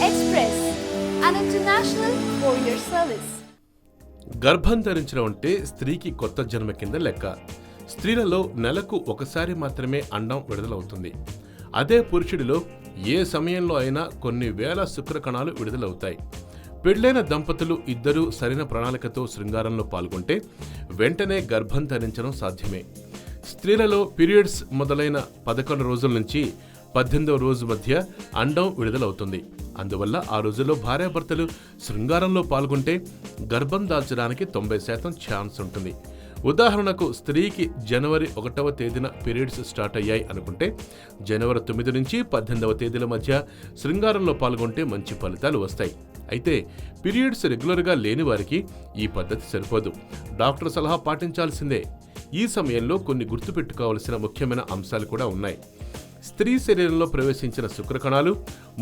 Express, an international courier service. గర్భం ధరించడం అంటే స్త్రీకి కొత్త జన్మ కింద లెక్క. స్త్రీలలో నెలకు ఒకసారి మాత్రమే అండం విడుదలవుతుంది. అదే పురుషుడిలో ఏ సమయంలో అయినా కొన్ని వేల శుక్రకణాలు విడుదలవుతాయి. పెళ్లైన దంపతులు ఇద్దరూ సరైన ప్రణాళికతో శృంగారంలో పాల్గొంటే వెంటనే గర్భం ధరించడం సాధ్యమే. స్త్రీలలో పీరియడ్స్ మొదలైన 11 రోజుల నుంచి 18వ రోజు మధ్య అండం విడుదలవుతుంది. అందువల్ల ఆ రోజుల్లో భార్యాభర్తలు శృంగారంలో పాల్గొంటే గర్భం దాల్చడానికి 90% ఛాన్స్ ఉంటుంది. ఉదాహరణకు స్త్రీకి జనవరి 1వ తేదీన పీరియడ్స్ స్టార్ట్ అయ్యాయి అనుకుంటే జనవరి 9 నుంచి 18వ తేదీల మధ్య శృంగారంలో పాల్గొంటే మంచి ఫలితాలు వస్తాయి. అయితే పీరియడ్స్ రెగ్యులర్గా లేని వారికి ఈ పద్ధతి సరిపోదు. డాక్టర్ సలహా పాటించాల్సిందే. ఈ సమయంలో కొన్ని గుర్తుపెట్టుకోవాల్సిన ముఖ్యమైన అంశాలు కూడా ఉన్నాయి. స్త్రీ శరీరంలో ప్రవేశించిన శుక్రకణాలు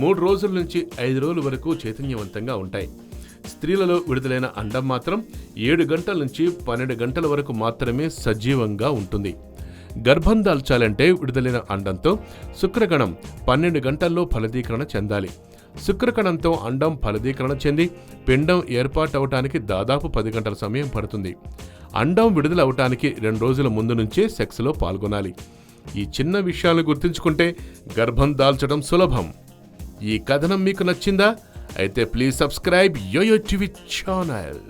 3 రోజుల నుంచి 5 రోజుల వరకు చైతన్యవంతంగా ఉంటాయి. స్త్రీలలో విడుదలైన అండం మాత్రం 7 గంటల నుంచి 12 గంటల వరకు మాత్రమే సజీవంగా ఉంటుంది. గర్భం దాల్చాలంటే విడుదలైన అండంతో శుక్రకణం 12 గంటల్లో ఫలదీకరణ చెందాలి. శుక్రకణంతో అండం ఫలదీకరణ చెంది పిండం ఏర్పాటవటానికి దాదాపు 10 గంటల సమయం పడుతుంది. అండం విడుదల అవటానికి 2 రోజుల ముందు నుంచే సెక్స్లో పాల్గొనాలి. ఈ చిన్న విషయాలను గుర్తుంచుకుంటే గర్భం దాల్చడం సులభం. ఈ కథనం మీకు నచ్చిందా? అయితే please subscribe YOYO TV channel.